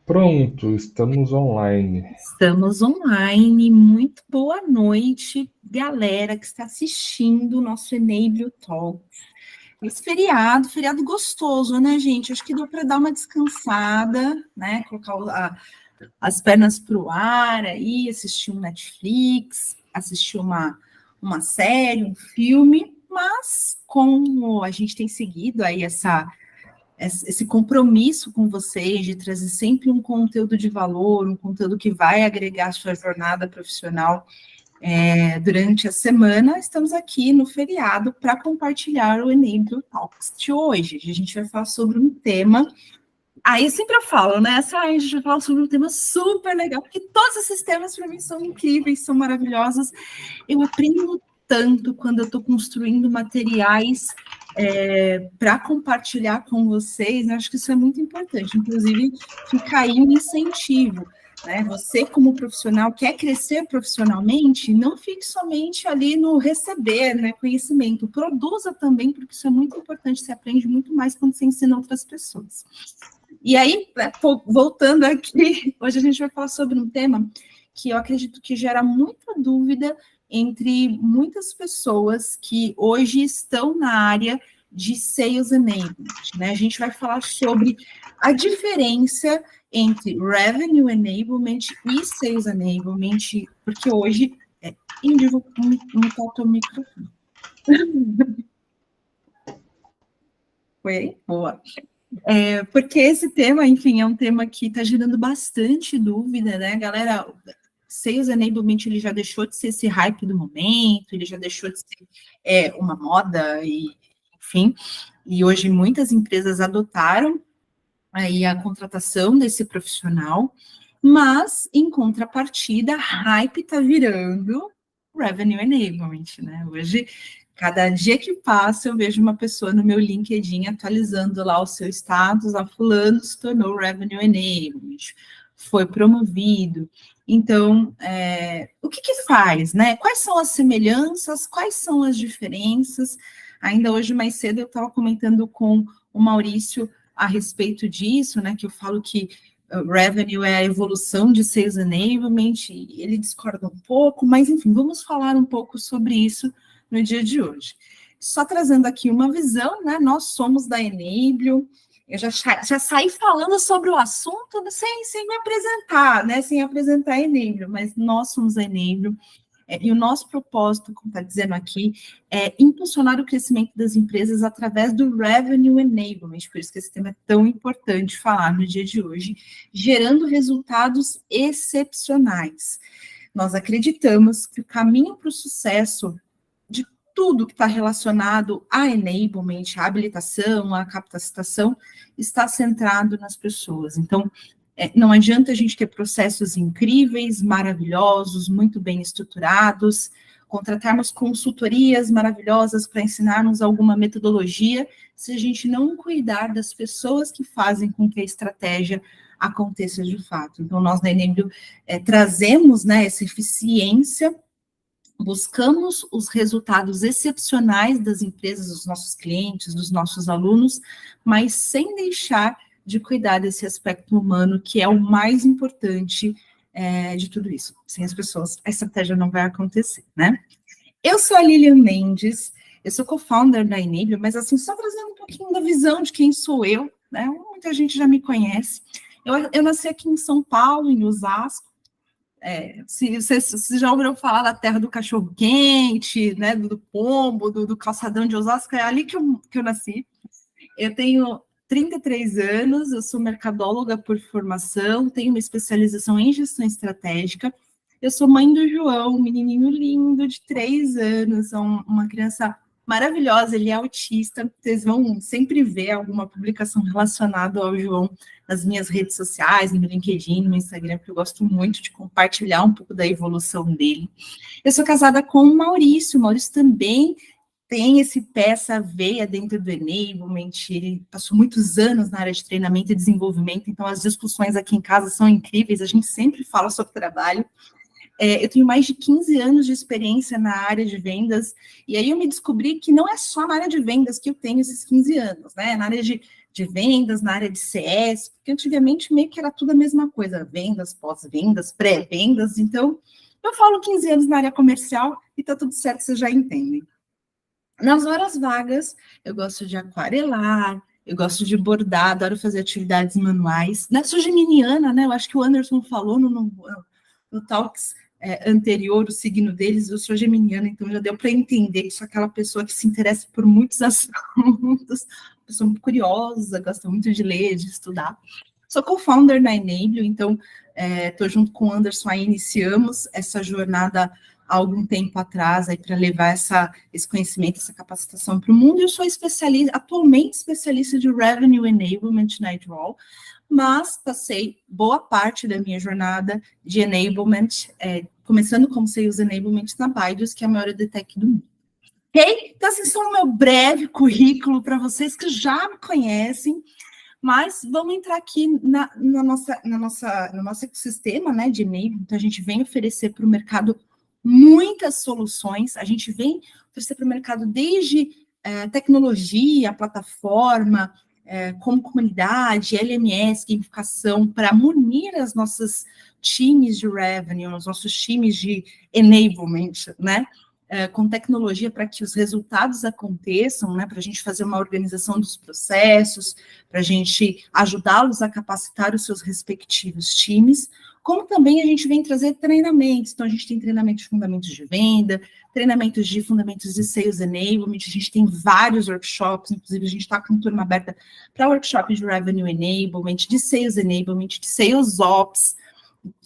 Pronto, estamos online. Estamos online. Muito boa noite, galera que está assistindo o nosso Enable Talk. Esse feriado gostoso, né, gente? Acho que deu para dar uma descansada, né? Colocar as pernas para o ar aí, assistir um Netflix, assistir uma série, um filme, mas como a gente tem seguido aí esse compromisso com vocês de trazer sempre um conteúdo de valor, um conteúdo que vai agregar a sua jornada profissional durante a semana, estamos aqui no feriado para compartilhar o Enable Talks de hoje. A gente vai falar sobre um tema. Aí sempre eu falo, né? A gente vai falar sobre um tema super legal, porque todos esses temas para mim são incríveis, são maravilhosos. Eu aprendo tanto quando eu estou construindo materiais para compartilhar com vocês, né? Acho que isso é muito importante. Inclusive, fica aí um incentivo. Né? Você, como profissional, quer crescer profissionalmente, não fique somente ali no receber, né, conhecimento. Produza também, porque isso é muito importante. Você aprende muito mais quando você ensina outras pessoas. E aí, voltando aqui, hoje a gente vai falar sobre um tema que eu acredito que gera muita dúvida entre muitas pessoas que hoje estão na área de Sales Enablement, né? A gente vai falar sobre a diferença entre Revenue Enablement e Sales Enablement, porque hoje... Índio, mutar o teu microfone. Foi aí? Boa. Porque esse tema, enfim, é um tema que está gerando bastante dúvida, né, galera? Sales Enablement, ele já deixou de ser esse hype do momento, ele já deixou de ser uma moda, e, enfim, e hoje muitas empresas adotaram aí a contratação desse profissional, mas, em contrapartida, hype está virando Revenue Enablement, né? Hoje, cada dia que passa, eu vejo uma pessoa no meu LinkedIn atualizando lá o seu status, a fulano se tornou Revenue Enablement, foi promovido. Então, o que faz, né? Quais são as semelhanças, quais são as diferenças? Ainda hoje, mais cedo, eu estava comentando com o Maurício a respeito disso, né, que eu falo que revenue é a evolução de sales enablement, e ele discorda um pouco, mas enfim, vamos falar um pouco sobre isso no dia de hoje. Só trazendo aqui uma visão, né, nós somos da Enable, eu já saí falando sobre o assunto sem me apresentar, né, sem apresentar a Enable, mas nós somos a Enable, e o nosso propósito, como está dizendo aqui, é impulsionar o crescimento das empresas através do Revenue Enablement, por isso que esse tema é tão importante falar no dia de hoje, gerando resultados excepcionais. Nós acreditamos que o caminho para o sucesso de tudo que está relacionado a enablement, a habilitação, a capacitação, está centrado nas pessoas. Então, não adianta a gente ter processos incríveis, maravilhosos, muito bem estruturados, contratarmos consultorias maravilhosas para ensinarmos alguma metodologia, se a gente não cuidar das pessoas que fazem com que a estratégia aconteça de fato. Então, nós na Enable trazemos, né, essa eficiência, buscamos os resultados excepcionais das empresas, dos nossos clientes, dos nossos alunos, mas sem deixar de cuidar desse aspecto humano, que é o mais importante de tudo isso. Sem as pessoas, a estratégia não vai acontecer, né? Eu sou a Lilian Mendes, eu sou co-founder da Enable, mas assim, só trazendo um pouquinho da visão de quem sou eu, né? Muita gente já me conhece. Eu nasci aqui em São Paulo, em Osasco. Se você já ouviu falar da terra do cachorro-quente, né, do pombo, do calçadão de Osasco, é ali que eu nasci. Eu tenho 33 anos, eu sou mercadóloga por formação, tenho uma especialização em gestão estratégica. Eu sou mãe do João, um menininho lindo de 3 anos, uma criança maravilhosa, ele é autista. Vocês vão sempre ver alguma publicação relacionada ao João nas minhas redes sociais, no meu LinkedIn, no meu Instagram, porque eu gosto muito de compartilhar um pouco da evolução dele. Eu sou casada com o Maurício também tem esse pé, essa veia dentro do Enablement, ele passou muitos anos na área de treinamento e desenvolvimento, então as discussões aqui em casa são incríveis, a gente sempre fala sobre trabalho. Eu tenho mais de 15 anos de experiência na área de vendas, e aí eu me descobri que não é só na área de vendas que eu tenho esses 15 anos, né? Na área de de vendas, na área de CS, porque antigamente meio que era tudo a mesma coisa, vendas, pós-vendas, pré-vendas, então eu falo 15 anos na área comercial e tá tudo certo, vocês já entendem. Nas horas vagas, eu gosto de aquarelar, eu gosto de bordar, adoro fazer atividades manuais. Sou geminiana, né? Eu acho que o Anderson falou no Talks anterior, o signo deles, eu sou geminiana, então já deu para entender que sou aquela pessoa que se interessa por muitos assuntos, pessoa muito curiosa, gosta muito de ler, de estudar. Sou co-founder na Enable, então estou junto com o Anderson, aí iniciamos essa jornada há algum tempo atrás para levar esse conhecimento, essa capacitação para o mundo. Eu sou atualmente especialista de Revenue Enablement na Edroll, mas passei boa parte da minha jornada de enablement, começando como Sales Enablement na Baidu, que é a maior EdTech do mundo. Ok? Então, assim, só o meu breve currículo para vocês que já me conhecem, mas vamos entrar aqui no nosso ecossistema, né, de enablement. Então, a gente vem oferecer para o mercado muitas soluções, a gente vem oferecer para o mercado desde tecnologia, plataforma, como comunidade, LMS, gamificação, para munir as nossas times de revenue, os nossos times de enablement, né? Com tecnologia para que os resultados aconteçam, né? Para a gente fazer uma organização dos processos, para a gente ajudá-los a capacitar os seus respectivos times, como também a gente vem trazer treinamentos. Então, a gente tem treinamentos de fundamentos de venda, treinamentos de fundamentos de Sales Enablement, a gente tem vários workshops, inclusive a gente está com turma aberta para workshop de Revenue Enablement, de Sales Enablement, de Sales Ops,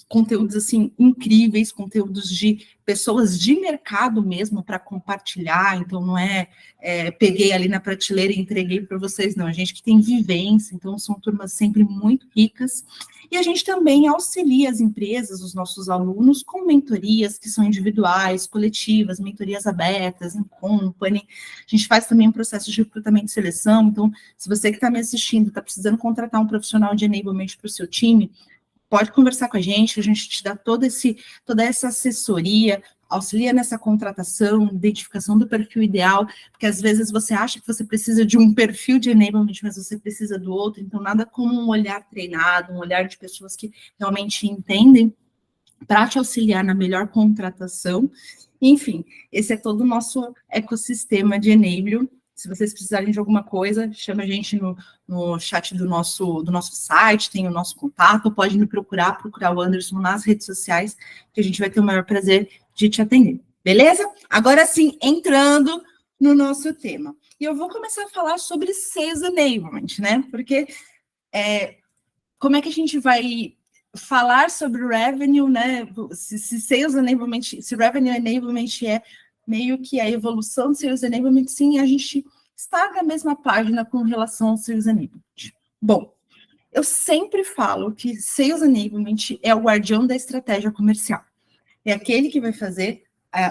conteúdos assim incríveis, conteúdos de pessoas de mercado mesmo para compartilhar. Então não peguei ali na prateleira e entreguei para vocês, não, a gente que tem vivência, então são turmas sempre muito ricas. E a gente também auxilia as empresas, os nossos alunos, com mentorias que são individuais, coletivas, mentorias abertas, em company. A gente faz também um processo de recrutamento e seleção. Então, se você que está me assistindo está precisando contratar um profissional de enablement para o seu time, pode conversar com a gente te dá toda essa assessoria, auxilia nessa contratação, identificação do perfil ideal, porque às vezes você acha que você precisa de um perfil de enablement, mas você precisa do outro, então nada como um olhar treinado, um olhar de pessoas que realmente entendem para te auxiliar na melhor contratação. Enfim, esse é todo o nosso ecossistema de enablement. Se vocês precisarem de alguma coisa, chama a gente no chat do nosso site, tem o nosso contato, pode me procurar o Anderson nas redes sociais, que a gente vai ter o maior prazer de te atender. Beleza? Agora sim, entrando no nosso tema. E eu vou começar a falar sobre Sales Enablement, né? Porque como é que a gente vai falar sobre Revenue, né? Se Sales Enablement, se Revenue Enablement é meio que a evolução do Sales Enablement, sim, a gente está na mesma página com relação ao Sales Enablement. Bom, eu sempre falo que Sales Enablement é o guardião da estratégia comercial. É aquele que vai fazer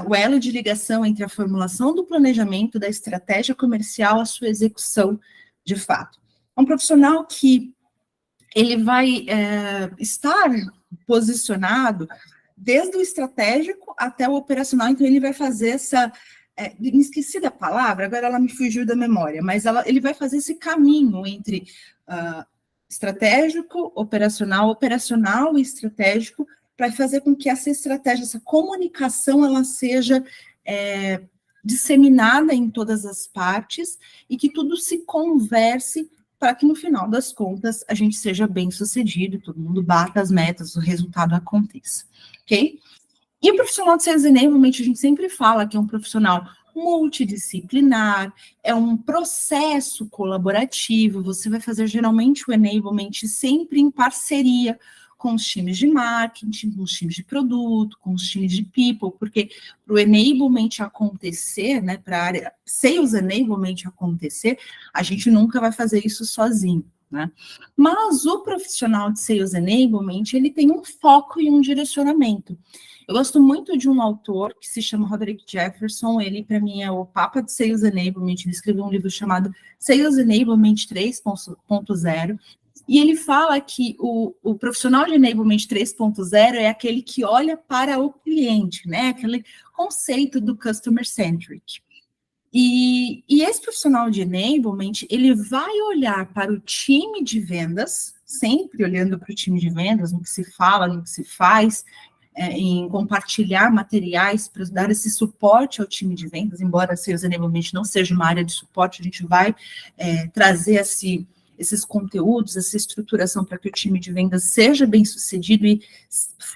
o elo de ligação entre a formulação do planejamento, da estratégia comercial, a sua execução de fato. É um profissional que ele vai estar posicionado desde o estratégico até o operacional, então ele vai fazer me esqueci da palavra, agora ela me fugiu da memória, mas ele vai fazer esse caminho entre estratégico, operacional e estratégico, para fazer com que essa estratégia, essa comunicação, ela seja disseminada em todas as partes e que tudo se converse para que, no final das contas, a gente seja bem sucedido, todo mundo bata as metas, o resultado aconteça, ok? E o profissional de Sales Enablement, a gente sempre fala que é um profissional multidisciplinar, é um processo colaborativo, você vai fazer geralmente o enablement sempre em parceria com os times de marketing, com os times de produto, com os times de people, porque para o enablement acontecer, né, para a área Sales Enablement acontecer, a gente nunca vai fazer isso sozinho, né? Mas o profissional de Sales Enablement, ele tem um foco e um direcionamento. Eu gosto muito de um autor que se chama Roderick Jefferson, ele para mim é o papa de Sales Enablement, ele escreveu um livro chamado Sales Enablement 3.0, e ele fala que o profissional de Enablement 3.0 é aquele que olha para o cliente, né? Aquele conceito do customer centric. E esse profissional de enablement, ele vai olhar para o time de vendas, sempre olhando para o time de vendas, no que se fala, no que se faz, em compartilhar materiais para dar esse suporte ao time de vendas, embora Sales Enablement não seja uma área de suporte, a gente vai trazer esses conteúdos, essa estruturação para que o time de vendas seja bem sucedido e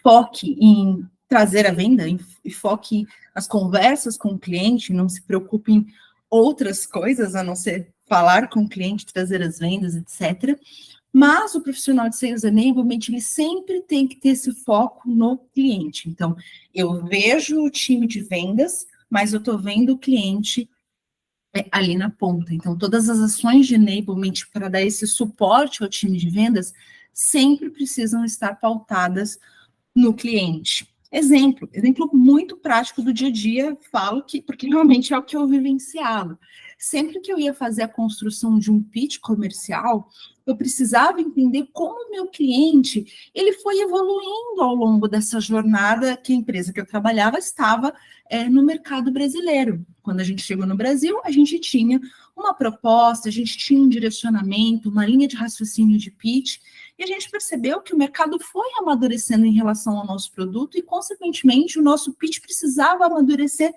foque em trazer a venda, e foque nas conversas com o cliente, não se preocupe em outras coisas, a não ser falar com o cliente, trazer as vendas, etc. Mas o profissional de Sales Enablement, ele sempre tem que ter esse foco no cliente. Então, eu vejo o time de vendas, mas eu estou vendo o cliente ali na ponta. Então, todas as ações de enablement para dar esse suporte ao time de vendas sempre precisam estar pautadas no cliente. Exemplo muito prático do dia a dia, falo que, porque realmente é o que eu vivenciava. Sempre que eu ia fazer a construção de um pitch comercial, eu precisava entender como o meu cliente, ele foi evoluindo ao longo dessa jornada que a empresa que eu trabalhava estava no mercado brasileiro. Quando a gente chegou no Brasil, a gente tinha uma proposta, a gente tinha um direcionamento, uma linha de raciocínio de pitch, e a gente percebeu que o mercado foi amadurecendo em relação ao nosso produto e, consequentemente, o nosso pitch precisava amadurecer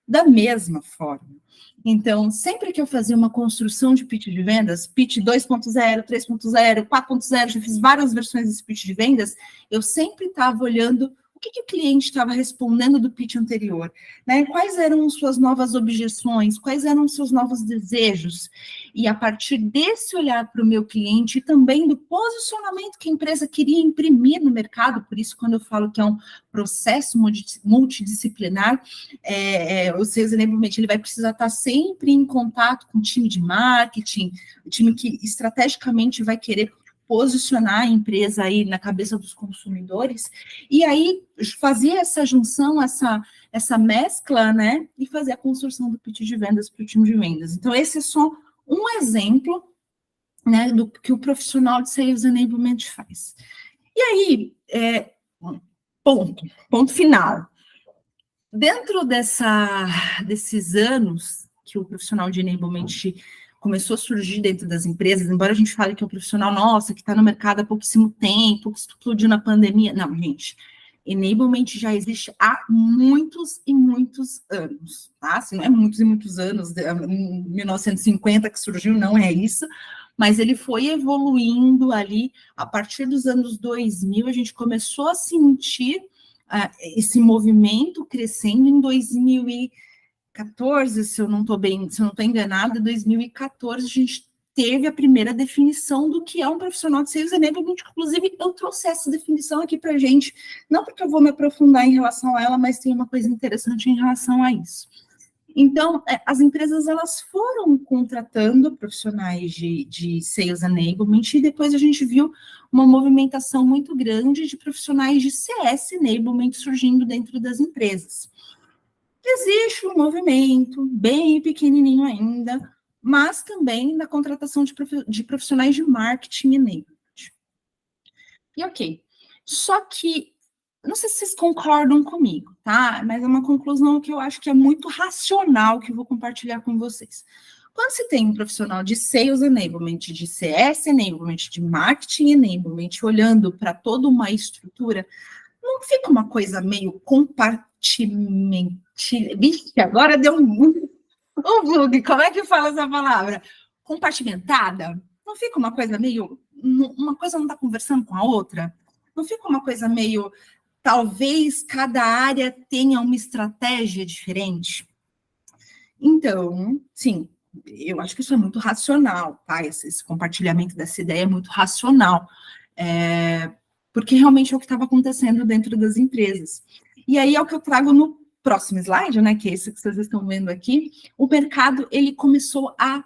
da mesma forma. Então, sempre que eu fazia uma construção de pitch de vendas, pitch 2.0, 3.0, 4.0, já fiz várias versões desse pitch de vendas, eu sempre estava olhando o que o cliente estava respondendo do pitch anterior, né? Quais eram suas novas objeções, quais eram seus novos desejos. E a partir desse olhar para o meu cliente e também do posicionamento que a empresa queria imprimir no mercado, por isso quando eu falo que é um processo multidisciplinar, o Sales Enablement, ele vai precisar estar sempre em contato com o time de marketing, o time que estrategicamente vai querer posicionar a empresa aí na cabeça dos consumidores, e aí fazer essa junção, essa mescla, né, e fazer a construção do pitch de vendas para o time de vendas. Então, esse é só um exemplo, né, do que o profissional de Sales Enablement faz. E aí, ponto final. Dentro desses anos que o profissional de enablement começou a surgir dentro das empresas, embora a gente fale que é um profissional, nossa, que está no mercado há pouquíssimo tempo, que explodiu na pandemia. Não, gente, enablement já existe há muitos e muitos anos, tá? Se não é muitos e muitos anos, em 1950 que surgiu, não é isso, mas ele foi evoluindo ali, a partir dos anos 2000, a gente começou a sentir esse movimento crescendo em 2014, se eu não estou enganada, 2014 a gente teve a primeira definição do que é um profissional de Sales Enablement. Inclusive, eu trouxe essa definição aqui para a gente, não porque eu vou me aprofundar em relação a ela, mas tem uma coisa interessante em relação a isso. Então, as empresas, elas foram contratando profissionais de Sales Enablement e depois a gente viu uma movimentação muito grande de profissionais de CS Enablement surgindo dentro das empresas. Existe um movimento bem pequenininho ainda, mas também na contratação de profissionais de marketing enablement. E ok, só que, não sei se vocês concordam comigo, tá? Mas é uma conclusão que eu acho que é muito racional, que eu vou compartilhar com vocês. Quando se tem um profissional de Sales Enablement, de CS Enablement, de Marketing Enablement, olhando para toda uma estrutura, não fica uma coisa meio compartimentada? Vixe, agora deu um bug, como é que fala essa palavra? Compartimentada? Não fica uma coisa meio... Uma coisa não está conversando com a outra? Não fica uma coisa meio... Talvez cada área tenha uma estratégia diferente? Então, sim, eu acho que isso é muito racional, tá? Esse compartilhamento dessa ideia é muito racional. Porque realmente é o que estava acontecendo dentro das empresas. E aí é o que eu trago no próximo slide, né, que é esse que vocês estão vendo aqui. O mercado, ele começou a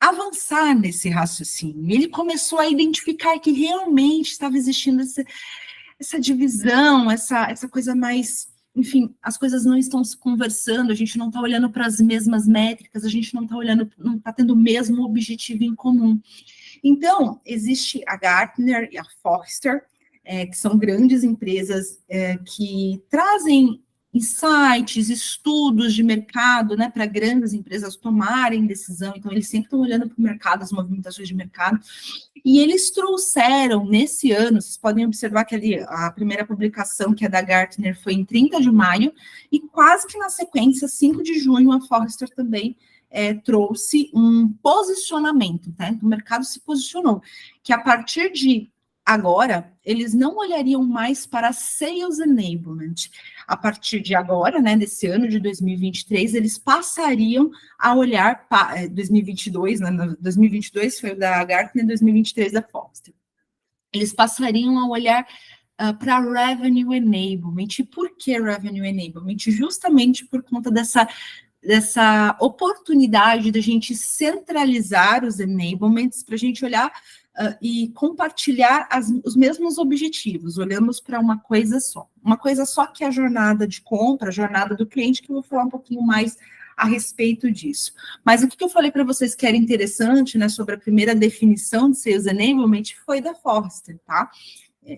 avançar nesse raciocínio, ele começou a identificar que realmente estava existindo essa divisão, essa coisa mais... Enfim, as coisas não estão se conversando, a gente não está olhando para as mesmas métricas, a gente não está tendo o mesmo objetivo em comum. Então, existe a Gartner e a Forrester, que são grandes empresas que trazem insights, estudos de mercado, né, para grandes empresas tomarem decisão. Então, eles sempre estão olhando para o mercado, as movimentações de mercado. E eles trouxeram, nesse ano, vocês podem observar que ali a primeira publicação, que é da Gartner, foi em 30 de maio, e quase que na sequência, 5 de junho, a Forrester também trouxe um posicionamento, tá? O mercado se posicionou, que a partir de agora, eles não olhariam mais para Sales Enablement. A partir de agora, né, desse ano de 2023, eles passariam a olhar para 2022, né, 2022 foi o da Gartner, 2023 da Forrester. Eles passariam a olhar para Revenue Enablement. E por que Revenue Enablement? Justamente por conta dessa oportunidade da gente centralizar os enablements, para a gente olhar e compartilhar os mesmos objetivos. Olhamos para uma coisa só que é a jornada de compra, a jornada do cliente, que eu vou falar um pouquinho mais a respeito disso. Mas o que eu falei para vocês que era interessante, né, sobre a primeira definição de Sales Enablement foi da Forrester, tá?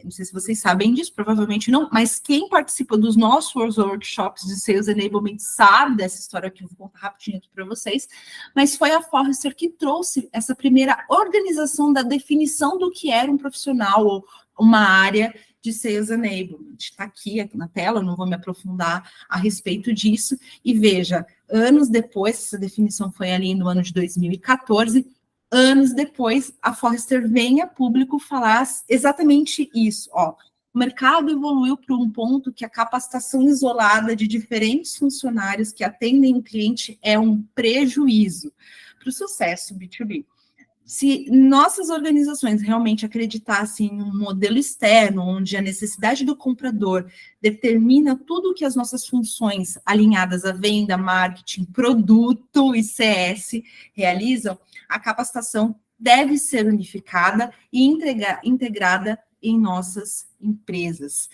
Não sei se vocês sabem disso, provavelmente não, mas quem participa dos nossos workshops de Sales Enablement sabe dessa história que eu vou contar rapidinho aqui para vocês, mas foi a Forrester que trouxe essa primeira organização da definição do que era um profissional ou uma área de Sales Enablement. Está aqui na tela, eu não vou me aprofundar a respeito disso, e veja, anos depois, essa definição foi ali no ano de 2014, anos depois, a Forrester vem a público falar exatamente isso. Ó, o mercado evoluiu para um ponto que a capacitação isolada de diferentes funcionários que atendem o cliente é um prejuízo para o sucesso B2B. Se nossas organizações realmente acreditassem em um modelo externo, onde a necessidade do comprador determina tudo o que as nossas funções alinhadas à venda, marketing, produto e CS realizam, a capacitação deve ser unificada e integrada em nossas empresas.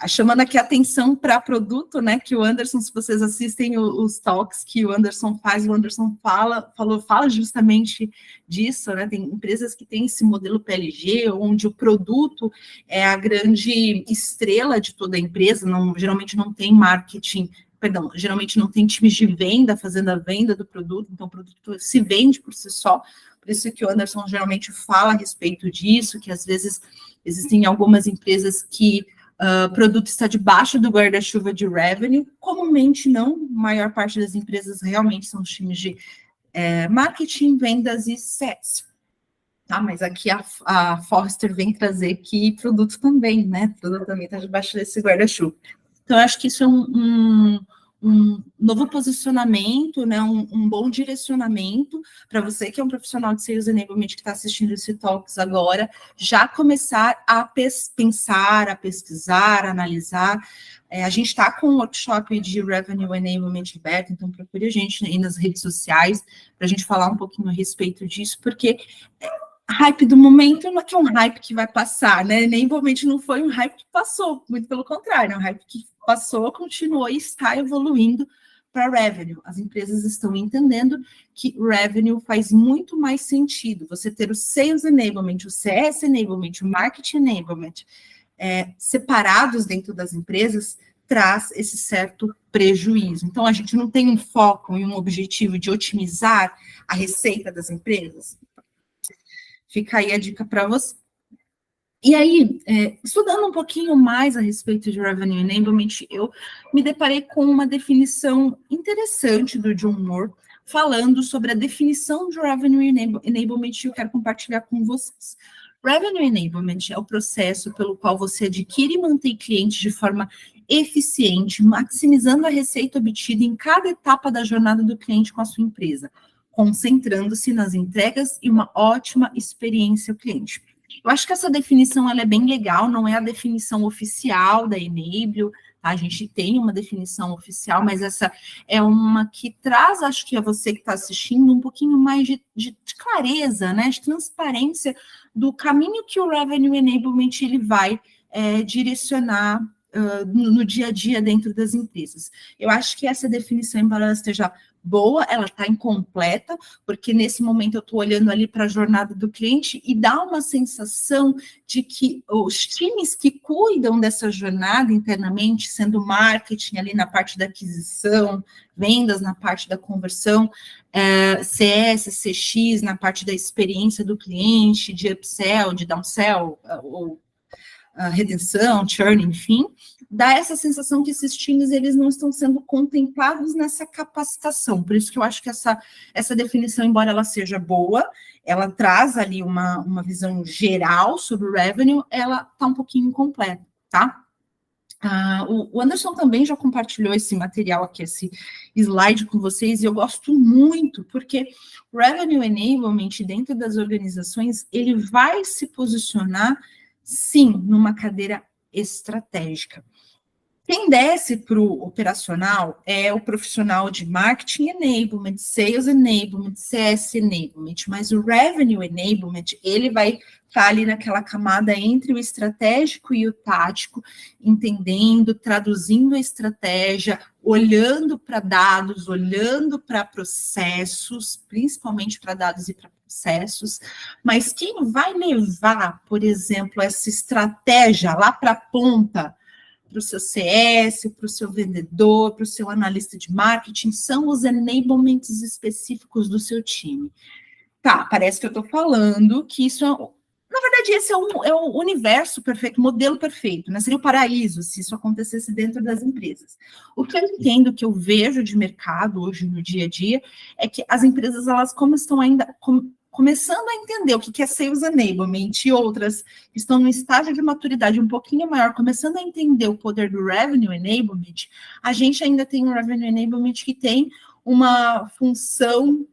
Chamando aqui a atenção para produto, né, que o Anderson, se vocês assistem os talks que o Anderson faz, o Anderson fala justamente disso, né, tem empresas que têm esse modelo PLG, onde o produto é a grande estrela de toda a empresa, geralmente não tem marketing, geralmente não tem times de venda fazendo a venda do produto, então o produto se vende por si só, por isso que o Anderson geralmente fala a respeito disso, que às vezes existem algumas empresas que o produto está debaixo do guarda-chuva de revenue, comumente não, a maior parte das empresas realmente são os times de marketing, vendas e CS. Tá, mas aqui a Forrester vem trazer que produto também, né? Produto também está debaixo desse guarda-chuva. Então, eu acho que isso é um novo posicionamento, né, um bom direcionamento para você que é um profissional de Sales Enablement que está assistindo esse Talks agora, já começar a pensar, a pesquisar, a analisar. A gente está com um workshop de Revenue Enablement aberto, então procure a gente aí nas redes sociais para a gente falar um pouquinho a respeito disso, porque hype do momento não é que é um hype que vai passar, né? Enablement não foi um hype que passou, muito pelo contrário, é um hype que passou, continuou e está evoluindo para revenue. As empresas estão entendendo que revenue faz muito mais sentido. Você ter o Sales Enablement, o CS Enablement, o Marketing Enablement separados dentro das empresas traz esse certo prejuízo. Então, a gente não tem um foco e um objetivo de otimizar a receita das empresas. Fica aí a dica para você. E aí, estudando um pouquinho mais a respeito de Revenue Enablement, eu me deparei com uma definição interessante do John Moore, falando sobre a definição de Revenue Enablement, e eu quero compartilhar com vocês. Revenue Enablement é o processo pelo qual você adquire e mantém clientes de forma eficiente, maximizando a receita obtida em cada etapa da jornada do cliente com a sua empresa, concentrando-se nas entregas e uma ótima experiência ao cliente. Eu acho que essa definição ela é bem legal, não é a definição oficial da Enable, tá? A gente tem uma definição oficial, mas essa é uma que traz, acho que a você que está assistindo, um pouquinho mais de clareza, né? De transparência do caminho que o Revenue Enablement ele vai direcionar no dia a dia dentro das empresas. Eu acho que essa definição, embora ela esteja boa, ela está incompleta, porque nesse momento eu estou olhando ali para a jornada do cliente e dá uma sensação de que os times que cuidam dessa jornada internamente, sendo marketing ali na parte da aquisição, vendas na parte da conversão, CS, CX na parte da experiência do cliente, de upsell, de downsell, ou retenção, churn, enfim, dá essa sensação que esses times eles não estão sendo contemplados nessa capacitação. Por isso que eu acho que essa definição, embora ela seja boa, ela traz ali uma visão geral sobre o revenue, ela está um pouquinho incompleta, tá? O Anderson também já compartilhou esse material aqui, esse slide com vocês, e eu gosto muito, porque o Revenue Enablement dentro das organizações, ele vai se posicionar, sim, numa cadeira estratégica. Quem desce para o operacional é o profissional de Marketing Enablement, Sales Enablement, CS Enablement, mas o Revenue Enablement, ele vai estar ali naquela camada entre o estratégico e o tático, entendendo, traduzindo a estratégia, olhando para dados, olhando para processos, principalmente para dados e para processos, mas quem vai levar, por exemplo, essa estratégia lá para a ponta, para o seu CS, para o seu vendedor, para o seu analista de marketing, são os enablements específicos do seu time. Tá, parece que eu estou falando que isso é... Na verdade, esse é o universo perfeito, o modelo perfeito, né? Seria o paraíso se isso acontecesse dentro das empresas. O que eu entendo, que eu vejo de mercado hoje no dia a dia, é que as empresas, elas como estão ainda... começando a entender o que é Sales Enablement e outras que estão no estágio de maturidade um pouquinho maior, começando a entender o poder do Revenue Enablement, a gente ainda tem um Revenue Enablement que tem uma função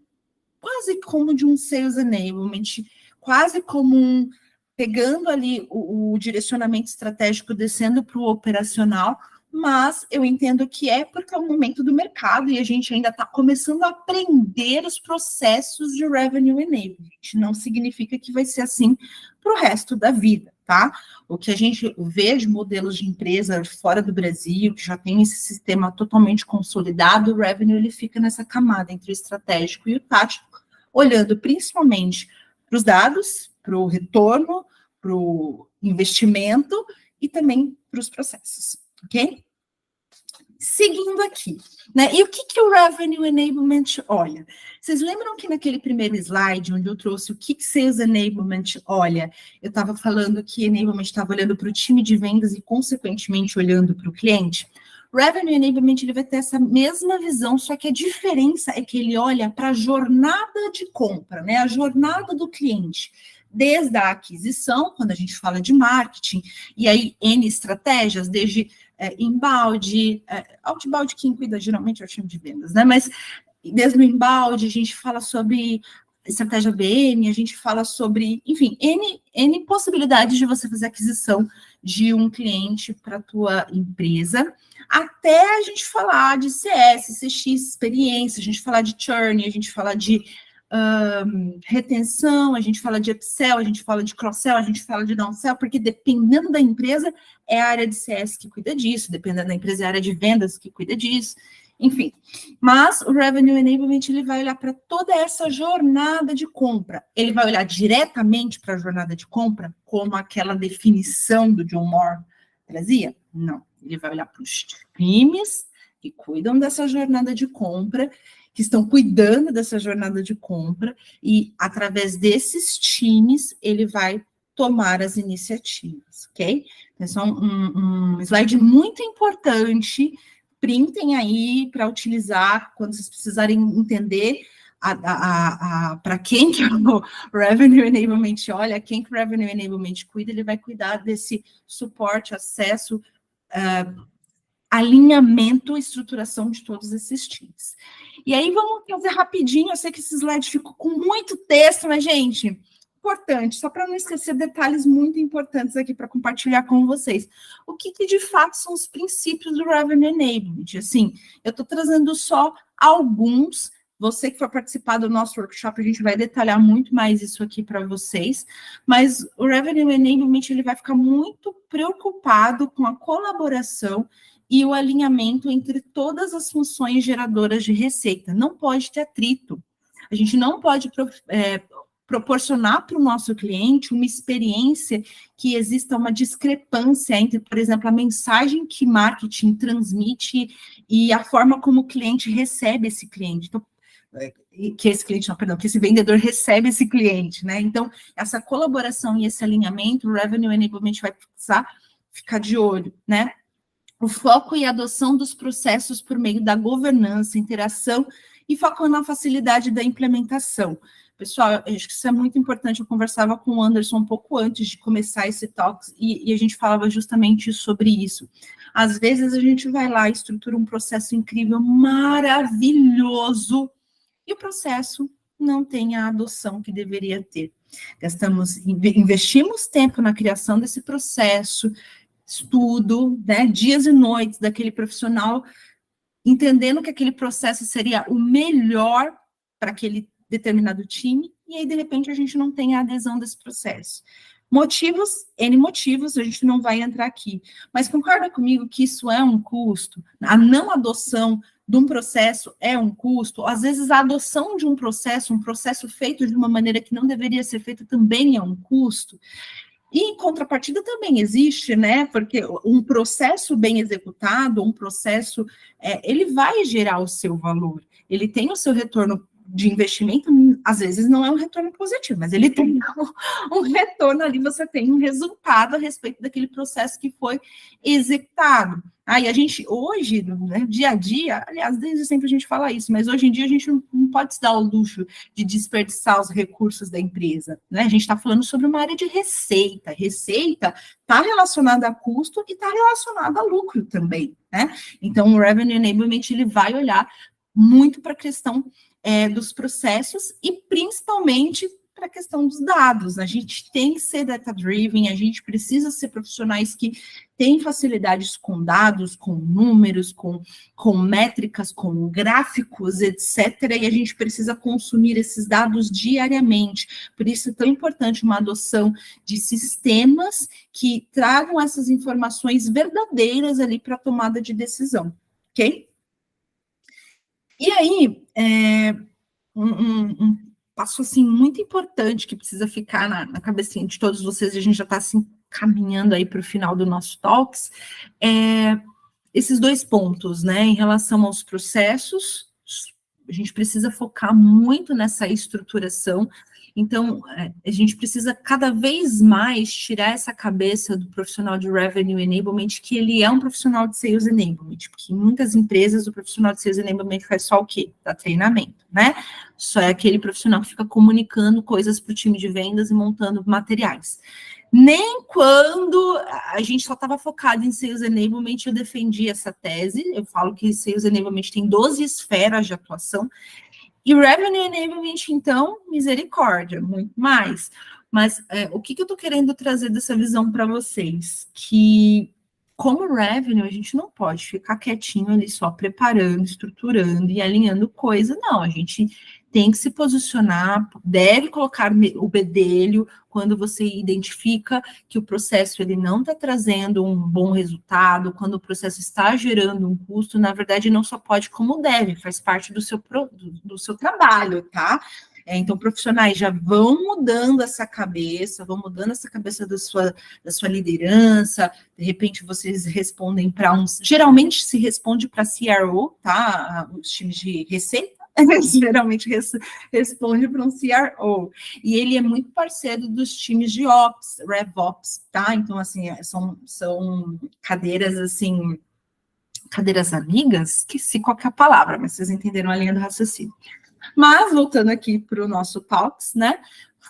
quase como de um Sales Enablement, quase como pegando ali o direcionamento estratégico, descendo para o operacional, mas eu entendo que é porque é o momento do mercado e a gente ainda está começando a aprender os processos de Revenue Enablement. Não significa que vai ser assim para o resto da vida, tá? O que a gente vê de modelos de empresa fora do Brasil, que já tem esse sistema totalmente consolidado, o Revenue ele fica nessa camada entre o estratégico e o tático, olhando principalmente para os dados, para o retorno, para o investimento e também para os processos. Ok? Seguindo aqui, né? E o que o Revenue Enablement olha? Vocês lembram que naquele primeiro slide, onde eu trouxe o que Sales Enablement olha, eu estava falando que Enablement estava olhando para o time de vendas e, consequentemente, olhando para o cliente? O Revenue Enablement ele vai ter essa mesma visão, só que a diferença é que ele olha para a jornada de compra, né? A jornada do cliente. Desde a aquisição, quando a gente fala de marketing, e aí N estratégias, desde inbound, outbound, quem cuida geralmente é o time de vendas, né? Mas desde o inbound, a gente fala sobre estratégia BM, a gente fala sobre, enfim, N possibilidades de você fazer aquisição de um cliente para a tua empresa, até a gente falar de CS, CX, experiência, a gente falar de churn, a gente falar de retenção, a gente fala de upsell, a gente fala de cross-sell, a gente fala de downsell, porque dependendo da empresa, é a área de CS que cuida disso, dependendo da empresa, é a área de vendas que cuida disso, enfim. Mas o Revenue Enablement, ele vai olhar para toda essa jornada de compra. Ele vai olhar diretamente para a jornada de compra, como aquela definição do John Moore trazia? Não. Ele vai olhar para os times que cuidam dessa jornada de compra, que estão cuidando dessa jornada de compra, e através desses times, ele vai tomar as iniciativas, ok? Então, é um slide muito importante, printem aí para utilizar quando vocês precisarem entender para quem que o Revenue Enablement olha, quem que o Revenue Enablement cuida, ele vai cuidar desse suporte, acesso, alinhamento e estruturação de todos esses times. E aí, vamos fazer rapidinho, eu sei que esse slide ficou com muito texto, mas, gente, importante, só para não esquecer detalhes muito importantes aqui para compartilhar com vocês. O que de fato são os princípios do Revenue Enablement? Assim, eu estou trazendo só alguns. Você que for participar do nosso workshop, a gente vai detalhar muito mais isso aqui para vocês, mas o Revenue Enablement ele vai ficar muito preocupado com a colaboração e o alinhamento entre todas as funções geradoras de receita. Não pode ter atrito. A gente não pode proporcionar para o nosso cliente uma experiência que exista uma discrepância entre, por exemplo, a mensagem que marketing transmite e a forma como o cliente recebe esse cliente. Então, que esse vendedor recebe esse cliente, né? Então, essa colaboração e esse alinhamento, o Revenue Enablement vai precisar ficar de olho, né? O foco e adoção dos processos por meio da governança, interação e foco na facilidade da implementação. Pessoal, acho que isso é muito importante. Eu conversava com o Anderson um pouco antes de começar esse talk e a gente falava justamente sobre isso. Às vezes a gente vai lá e estrutura um processo incrível, maravilhoso, e o processo não tem a adoção que deveria ter. Investimos tempo na criação desse processo, estudo, né, dias e noites daquele profissional, entendendo que aquele processo seria o melhor para aquele determinado time, e aí, de repente, a gente não tem a adesão desse processo. Motivos, N motivos, a gente não vai entrar aqui, mas concorda comigo que isso é um custo? A não adoção de um processo é um custo? Às vezes, a adoção de um processo feito de uma maneira que não deveria ser feito, também é um custo. E em contrapartida também existe, né? Porque um processo bem executado, um processo, ele vai gerar o seu valor, ele tem o seu retorno de investimento, às vezes não é um retorno positivo, mas ele tem um retorno ali, você tem um resultado a respeito daquele processo que foi executado. Aí a gente, hoje, né, dia a dia, aliás, desde sempre a gente fala isso, mas hoje em dia a gente não pode se dar o luxo de desperdiçar os recursos da empresa, né? A gente está falando sobre uma área de receita. Receita está relacionada a custo e está relacionada a lucro também, né? Então, o Revenue Enablement, ele vai olhar muito para a questão dos processos e principalmente para a questão dos dados. A gente tem que ser data-driven, a gente precisa ser profissionais que têm facilidades com dados, com números, com métricas, com gráficos, etc. E a gente precisa consumir esses dados diariamente. Por isso é tão importante uma adoção de sistemas que tragam essas informações verdadeiras ali para a tomada de decisão, ok? E aí, um passo, assim, muito importante que precisa ficar na cabecinha de todos vocês, e a gente já está, assim, caminhando aí para o final do nosso Talks, esses dois pontos, né, em relação aos processos, a gente precisa focar muito nessa estruturação. Então, a gente precisa cada vez mais tirar essa cabeça do profissional de Revenue Enablement, que ele é um profissional de Sales Enablement, porque em muitas empresas o profissional de Sales Enablement faz só o quê? Dá treinamento, né? Só é aquele profissional que fica comunicando coisas para o time de vendas e montando materiais. Nem quando a gente só estava focado em Sales Enablement, eu defendi essa tese. Eu falo que Sales Enablement tem 12 esferas de atuação, e Revenue Enablement, então, misericórdia, muito mais. Mas o que eu estou querendo trazer dessa visão para vocês? Que, como Revenue, a gente não pode ficar quietinho ali só preparando, estruturando e alinhando coisa, não. A gente tem que se posicionar, deve colocar o bedelho quando você identifica que o processo ele não está trazendo um bom resultado, quando o processo está gerando um custo, na verdade, não só pode como deve, faz parte do seu trabalho, tá? Então, profissionais já vão mudando essa cabeça, da sua liderança, de repente vocês respondem para geralmente se responde para CRO, tá? Os times de receita, geralmente responde para um CRO, e ele é muito parceiro dos times de Ops, RevOps, tá? Então, assim, são cadeiras, assim, cadeiras amigas, que se qualquer palavra, mas vocês entenderam a linha do raciocínio. Mas, voltando aqui para o nosso Talks, né?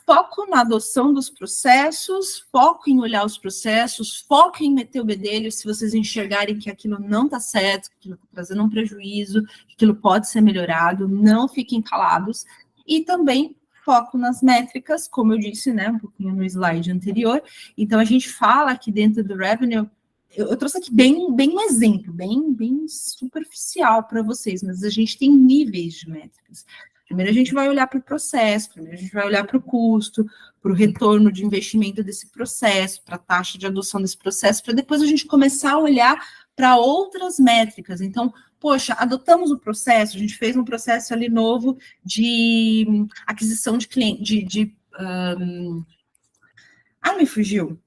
Foco na adoção dos processos, foco em olhar os processos, foco em meter o bedelho, se vocês enxergarem que aquilo não está certo, que aquilo está trazendo um prejuízo, que aquilo pode ser melhorado, não fiquem calados. E também foco nas métricas, como eu disse, né, um pouquinho no slide anterior. Então, a gente fala aqui dentro do Revenue, eu trouxe aqui bem um exemplo, bem superficial para vocês, mas a gente tem níveis de métricas. Primeiro a gente vai olhar para o processo, primeiro a gente vai olhar para o custo, para o retorno de investimento desse processo, para a taxa de adoção desse processo, para depois a gente começar a olhar para outras métricas. Então, poxa, adotamos o processo, a gente fez um processo ali novo de aquisição de cliente, me fugiu.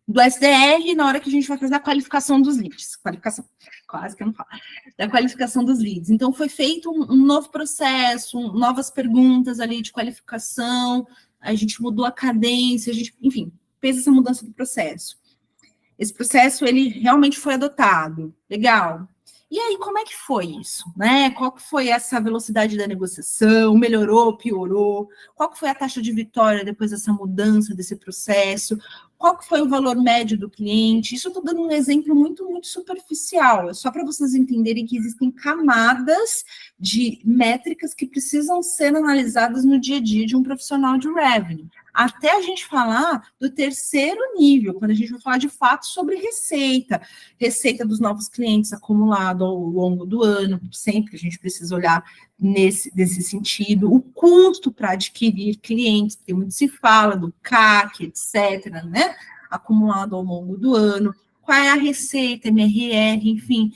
Do SDR, na hora que a gente vai fazer a qualificação dos leads. Qualificação, quase que eu não falo. Da qualificação dos leads. Então, foi feito um novo processo, novas perguntas ali de qualificação, a gente mudou a cadência, a gente, enfim, fez essa mudança do processo. Esse processo, ele realmente foi adotado. Legal. E aí, como é que foi isso, né? Qual que foi essa velocidade da negociação? Melhorou, piorou? Qual que foi a taxa de vitória depois dessa mudança, desse processo? Qual que foi o valor médio do cliente? Isso eu estou dando um exemplo muito, muito superficial. É só para vocês entenderem que existem camadas de métricas que precisam ser analisadas no dia a dia de um profissional de revenue. Até a gente falar do terceiro nível, quando a gente vai falar de fato sobre receita dos novos clientes acumulado ao longo do ano, sempre a gente precisa olhar nesse sentido, o custo para adquirir clientes, porque muito se fala do CAC, etc., né, acumulado ao longo do ano, qual é a receita, MRR, enfim,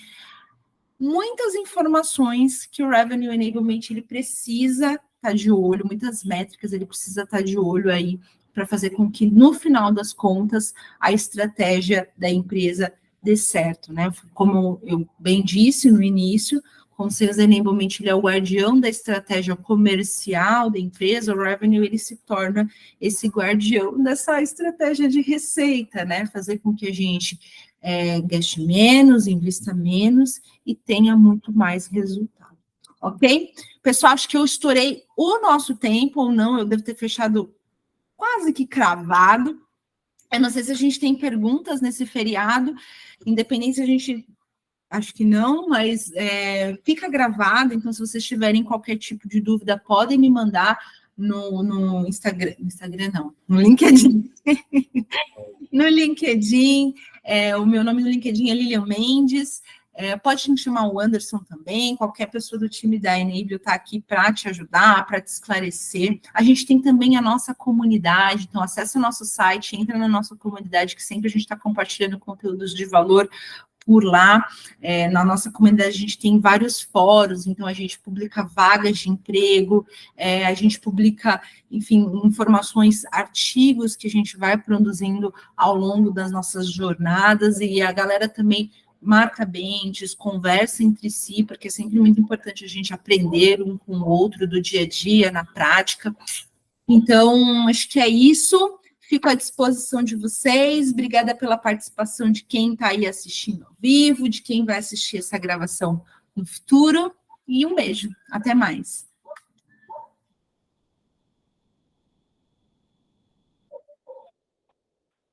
muitas informações que o Revenue Enablement ele precisa estar de olho, muitas métricas ele precisa estar de olho aí para fazer com que, no final das contas, a estratégia da empresa dê certo, né? Como eu bem disse no início, o Sales Enablement ele é o guardião da estratégia comercial da empresa, o Revenue ele se torna esse guardião dessa estratégia de receita, né? Fazer com que a gente gaste menos, invista menos e tenha muito mais resultado, ok? Pessoal, acho que eu estourei o nosso tempo, ou não, eu devo ter fechado quase que cravado. Eu não sei se a gente tem perguntas nesse feriado, independente se a gente... Acho que não, mas fica gravado, então se vocês tiverem qualquer tipo de dúvida, podem me mandar no Instagram, no LinkedIn. No LinkedIn, o meu nome no LinkedIn é Lilian Mendes, pode me chamar o Anderson também, qualquer pessoa do time da Enable está aqui para te ajudar, para te esclarecer. A gente tem também a nossa comunidade, então acesse o nosso site, entra na nossa comunidade, que sempre a gente está compartilhando conteúdos de valor por lá. Na nossa comunidade a gente tem vários fóruns, então a gente publica vagas de emprego, a gente publica, enfim, informações, artigos que a gente vai produzindo ao longo das nossas jornadas, e a galera também marca bentes, conversa entre si, porque é sempre muito importante a gente aprender um com o outro do dia a dia, na prática. Então, acho que é isso. Fico à disposição de vocês. Obrigada pela participação de quem está aí assistindo ao vivo, de quem vai assistir essa gravação no futuro. E um beijo. Até mais.